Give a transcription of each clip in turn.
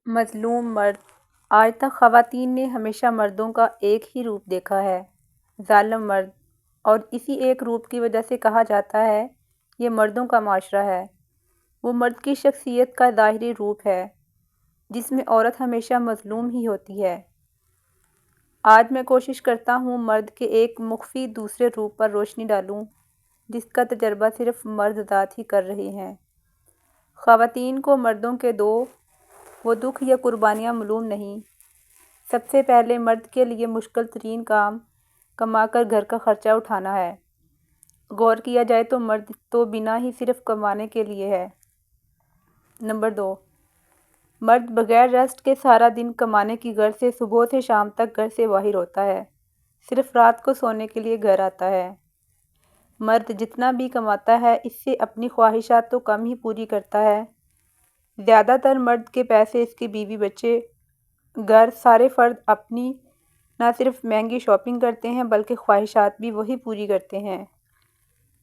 مظلوم مرد۔ آج تک خواتین نے ہمیشہ مردوں کا ایک ہی روپ دیکھا ہے، ظالم مرد، اور اسی ایک روپ کی وجہ سے کہا جاتا ہے یہ مردوں کا معاشرہ ہے۔ وہ مرد کی شخصیت کا ظاہری روپ ہے جس میں عورت ہمیشہ مظلوم ہی ہوتی ہے۔ آج میں کوشش کرتا ہوں مرد کے ایک مخفی دوسرے روپ پر روشنی ڈالوں جس کا تجربہ صرف مرد ذات ہی کر رہے ہیں۔ خواتین کو مردوں کے وہ دکھ یا قربانیاں معلوم نہیں۔ سب سے پہلے مرد کے لیے مشکل ترین کام کما کر گھر کا خرچہ اٹھانا ہے۔ غور کیا جائے تو مرد تو بنا ہی صرف کمانے کے لیے ہے۔ نمبر 2، مرد بغیر ریسٹ کے سارا دن کمانے کی غرض سے صبح سے شام تک گھر سے باہر ہوتا ہے، صرف رات کو سونے کے لیے گھر آتا ہے۔ مرد جتنا بھی کماتا ہے اس سے اپنی خواہشات تو کم ہی پوری کرتا ہے۔ زیادہ تر مرد کے پیسے اس کے بیوی بچے، گھر، سارے فرد اپنی نہ صرف مہنگی شاپنگ کرتے ہیں بلکہ خواہشات بھی وہی پوری کرتے ہیں۔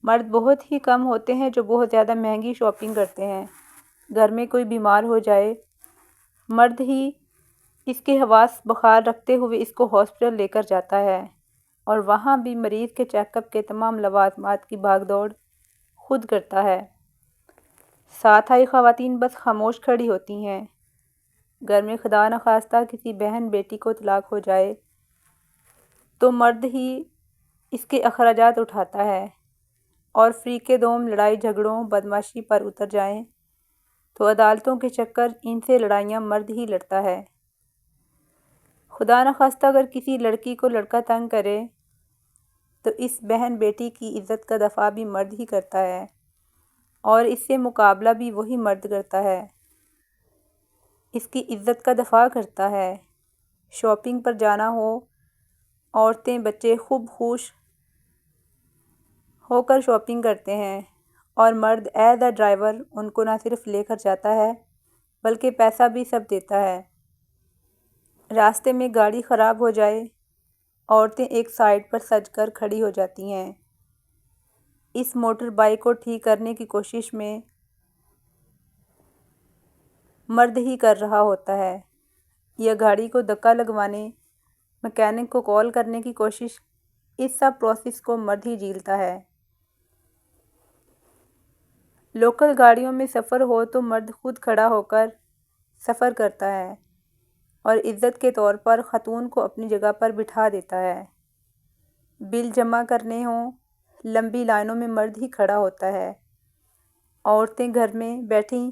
مرد بہت ہی کم ہوتے ہیں جو بہت زیادہ مہنگی شاپنگ کرتے ہیں۔ گھر میں کوئی بیمار ہو جائے، مرد ہی اس کے حواس بخار رکھتے ہوئے اس کو ہاسپٹل لے کر جاتا ہے اور وہاں بھی مریض کے چیک اپ کے تمام لوازمات کی بھاگ دوڑ خود کرتا ہے۔ ساتھ آئی خواتین بس خاموش کھڑی ہوتی ہیں۔ گھر میں خدا نخواستہ کسی بہن بیٹی کو طلاق ہو جائے تو مرد ہی اس کے اخراجات اٹھاتا ہے، اور فریقے دوم لڑائی جھگڑوں بدمعاشی پر اتر جائیں تو عدالتوں کے چکر ان سے لڑائیاں مرد ہی لڑتا ہے۔ خدا نخواستہ اگر کسی لڑکی کو لڑکا تنگ کرے تو اس بہن بیٹی کی عزت کا دفاع بھی مرد ہی کرتا ہے اور اس سے مقابلہ بھی وہی مرد کرتا ہے، اس کی عزت کا دفاع کرتا ہے۔ شاپنگ پر جانا ہو، عورتیں بچے خوب خوش ہو کر شاپنگ کرتے ہیں اور مرد ایز اے ڈرائیور ان کو نہ صرف لے کر جاتا ہے بلکہ پیسہ بھی سب دیتا ہے۔ راستے میں گاڑی خراب ہو جائے، عورتیں ایک سائڈ پر سج کر کھڑی ہو جاتی ہیں۔ اس موٹر بائیک کو ٹھیک کرنے کی کوشش میں مرد ہی کر رہا ہوتا ہے، یا گاڑی کو دھکا لگوانے، میکینک کو کال کرنے کی کوشش، اس سب پروسیس کو مرد ہی جھیلتا ہے۔ لوکل گاڑیوں میں سفر ہو تو مرد خود کھڑا ہو کر سفر کرتا ہے اور عزت کے طور پر خاتون کو اپنی جگہ پر بٹھا دیتا ہے۔ بل جمع کرنے ہوں، لمبی لائنوں میں مرد ہی کھڑا ہوتا ہے۔ عورتیں گھر میں بیٹھی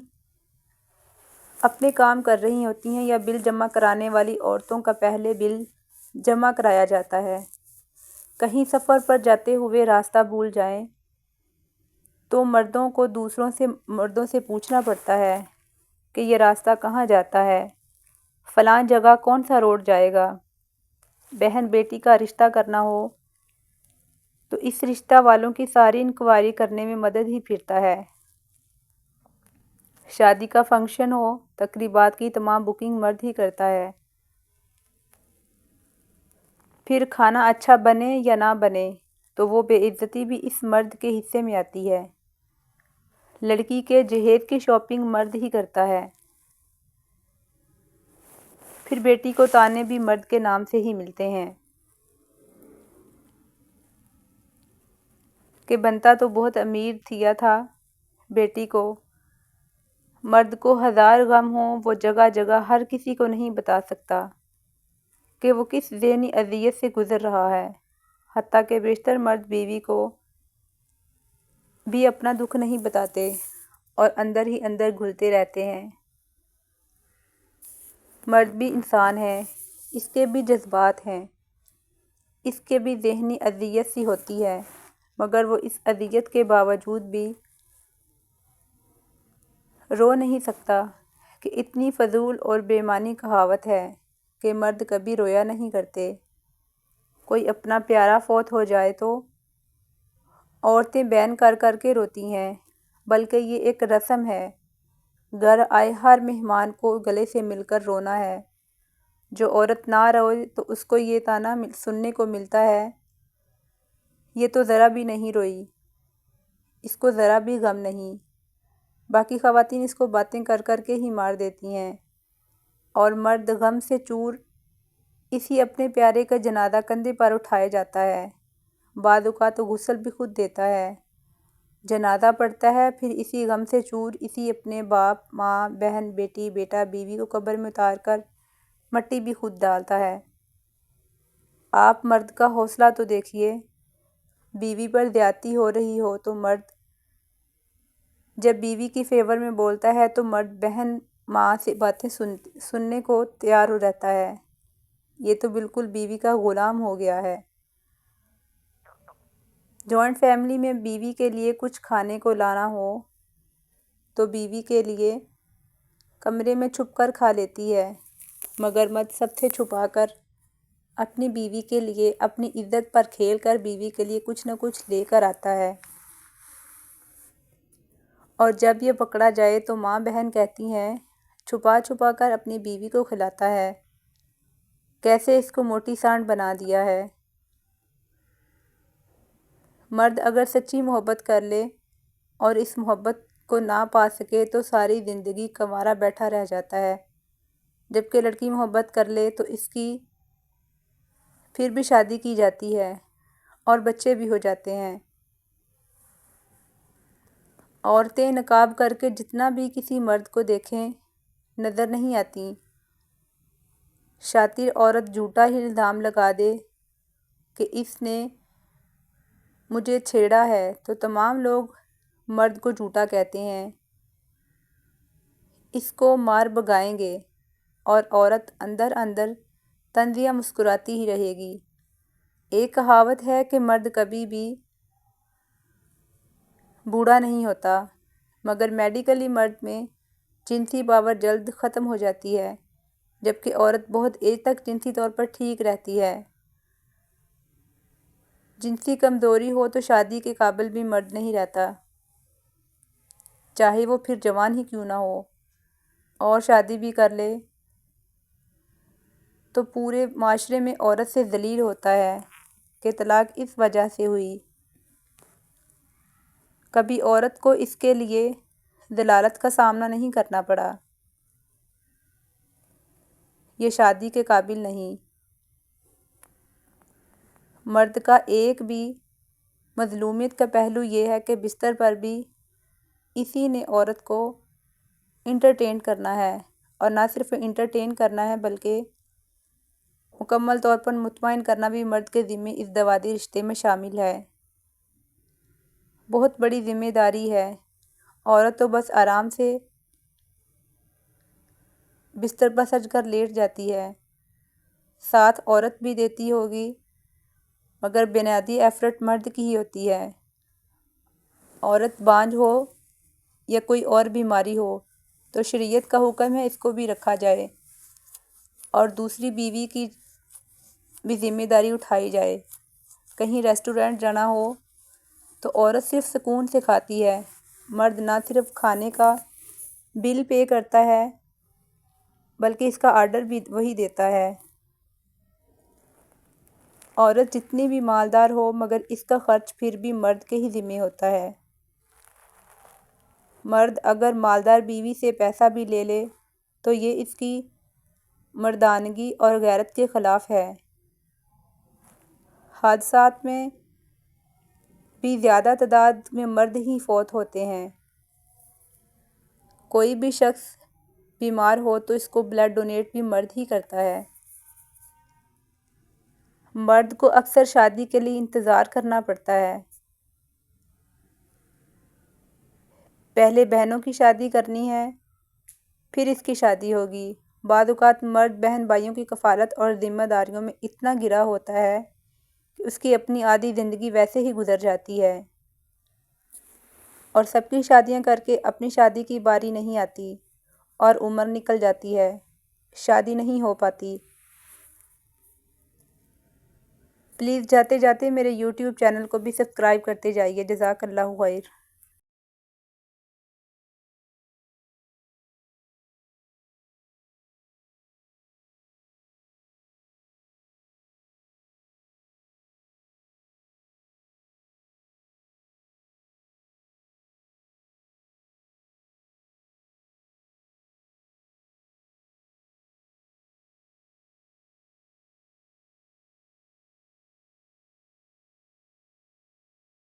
اپنے کام کر رہی ہوتی ہیں یا بل جمع کرانے والی عورتوں کا پہلے بل جمع کرایا جاتا ہے۔ کہیں سفر پر جاتے ہوئے راستہ بھول جائیں تو مردوں کو مردوں سے پوچھنا پڑتا ہے کہ یہ راستہ کہاں جاتا ہے، فلاں جگہ کون سا روڈ جائے گا۔ بہن بیٹی کا رشتہ کرنا ہو تو اس رشتہ والوں کی ساری انکوائری کرنے میں مدد ہی پھرتا ہے۔ شادی کا فنکشن ہو، تقریبات کی تمام بکنگ مرد ہی کرتا ہے۔ پھر کھانا اچھا بنے یا نہ بنے تو وہ بے عزتی بھی اس مرد کے حصے میں آتی ہے۔ لڑکی کے جہیز کی شاپنگ مرد ہی کرتا ہے۔ پھر بیٹی کو تانے بھی مرد کے نام سے ہی ملتے ہیں کہ بنتا تو بہت امیر تھیا تھا بیٹی کو۔ مرد کو ہزار غم ہوں وہ جگہ جگہ ہر کسی کو نہیں بتا سکتا کہ وہ کس ذہنی اذیت سے گزر رہا ہے، حتیٰ کہ بیشتر مرد بیوی کو بھی اپنا دکھ نہیں بتاتے اور اندر ہی اندر گھلتے رہتے ہیں۔ مرد بھی انسان ہے، اس کے بھی جذبات ہیں، اس کے بھی ذہنی اذیت سی ہوتی ہے، مگر وہ اس اذیت کے باوجود بھی رو نہیں سکتا کہ اتنی فضول اور بے معنی کہاوت ہے کہ مرد کبھی رویا نہیں کرتے۔ کوئی اپنا پیارا فوت ہو جائے تو عورتیں بین کر کر کے روتی ہیں، بلکہ یہ ایک رسم ہے۔ گھر آئے ہر مہمان کو گلے سے مل کر رونا ہے۔ جو عورت نہ روئے تو اس کو یہ طعنہ سننے کو ملتا ہے، یہ تو ذرا بھی نہیں روئی، اس کو ذرا بھی غم نہیں۔ باقی خواتین اس کو باتیں کر کر کے ہی مار دیتی ہیں۔ اور مرد غم سے چور اسی اپنے پیارے کا جنازہ کندھے پر اٹھایا جاتا ہے۔ بعض اوقات تو غسل بھی خود دیتا ہے، جنازہ پڑھتا ہے، پھر اسی غم سے چور اسی اپنے باپ، ماں، بہن، بیٹی، بیٹا، بیوی کو قبر میں اتار کر مٹی بھی خود ڈالتا ہے۔ آپ مرد کا حوصلہ تو دیکھیے، بیوی پر زیادتی ہو رہی ہو تو مرد جب بیوی کی فیور میں بولتا ہے تو مرد بہن، ماں سے باتیں سننے کو تیار ہو رہتا ہے۔ یہ تو بالکل بیوی کا غلام ہو گیا ہے۔ جوائنٹ فیملی میں بیوی کے لیے کچھ کھانے کو لانا ہو تو بیوی کے لیے کمرے میں چھپ کر کھا لیتی ہے، مگر مرد سب سے چھپا کر اپنی بیوی کے لیے اپنی عزت پر کھیل کر بیوی کے لیے کچھ نہ کچھ لے کر آتا ہے، اور جب یہ پکڑا جائے تو ماں بہن کہتی ہیں چھپا چھپا کر اپنی بیوی کو کھلاتا ہے، کیسے اس کو موٹی سانڈ بنا دیا ہے۔ مرد اگر سچی محبت کر لے اور اس محبت کو نہ پا سکے تو ساری زندگی کنوارا بیٹھا رہ جاتا ہے، جبکہ لڑکی محبت کر لے تو اس کی پھر بھی شادی کی جاتی ہے اور بچے بھی ہو جاتے ہیں۔ عورتیں نقاب کر کے جتنا بھی کسی مرد کو دیکھیں نظر نہیں آتیں۔ شاطر عورت جھوٹا ہی الزام لگا دے کہ اس نے مجھے چھیڑا ہے تو تمام لوگ مرد کو جھوٹا کہتے ہیں، اس کو مار بھگائیں گے، اور عورت اندر اندر طنزیہ مسکراتی ہی رہے گی۔ ایک کہاوت ہے کہ مرد کبھی بھی بوڑھا نہیں ہوتا، مگر میڈیکلی مرد میں جنسی پاور جلد ختم ہو جاتی ہے، جبکہ عورت بہت ایج تک جنسی طور پر ٹھیک رہتی ہے۔ جنسی کمزوری ہو تو شادی کے قابل بھی مرد نہیں رہتا، چاہے وہ پھر جوان ہی کیوں نہ ہو، اور شادی بھی کر لے تو پورے معاشرے میں عورت سے ذلیل ہوتا ہے کہ طلاق اس وجہ سے ہوئی۔ کبھی عورت کو اس کے لیے ذلالت کا سامنا نہیں کرنا پڑا۔ یہ شادی کے قابل نہیں۔ مرد کا ایک بھی مظلومیت کا پہلو یہ ہے کہ بستر پر بھی اسی نے عورت کو انٹرٹین کرنا ہے، اور نہ صرف انٹرٹین کرنا ہے بلکہ مکمل طور پر مطمئن کرنا بھی مرد کے ذمے ازدواجی رشتے میں شامل ہے۔ بہت بڑی ذمہ داری ہے۔ عورت تو بس آرام سے بستر پر سج کر لیٹ جاتی ہے، ساتھ عورت بھی دیتی ہوگی، مگر بنیادی ایفرٹ مرد کی ہی ہوتی ہے۔ عورت بانجھ ہو یا کوئی اور بیماری ہو تو شریعت کا حکم ہے اس کو بھی رکھا جائے اور دوسری بیوی کی بھی ذمہ داری اٹھائی جائے۔ کہیں ریسٹورینٹ جانا ہو تو عورت صرف سکون سے کھاتی ہے، مرد نہ صرف کھانے کا بل پے کرتا ہے بلکہ اس کا آرڈر بھی وہی دیتا ہے۔ عورت جتنی بھی مالدار ہو مگر اس کا خرچ پھر بھی مرد کے ہی ذمے ہوتا ہے۔ مرد اگر مالدار بیوی سے پیسہ بھی لے لے تو یہ اس کی مردانگی اور غیرت کے خلاف ہے۔ حادثات میں بھی زیادہ تعداد میں مرد ہی فوت ہوتے ہیں۔ کوئی بھی شخص بیمار ہو تو اس کو بلڈ ڈونیٹ بھی مرد ہی کرتا ہے۔ مرد کو اکثر شادی کے لیے انتظار کرنا پڑتا ہے۔ پہلے بہنوں کی شادی کرنی ہے، پھر اس کی شادی ہوگی۔ بعض اوقات مرد بہن بھائیوں کی کفالت اور ذمہ داریوں میں اتنا گھرا ہوتا ہے کہ اس کی اپنی آدھی زندگی ویسے ہی گزر جاتی ہے، اور سب کی شادیاں کر کے اپنی شادی کی باری نہیں آتی اور عمر نکل جاتی ہے، شادی نہیں ہو پاتی۔ پلیز جاتے جاتے میرے یوٹیوب چینل کو بھی سبسکرائب کرتے جائیے۔ جزاک اللہ خیر۔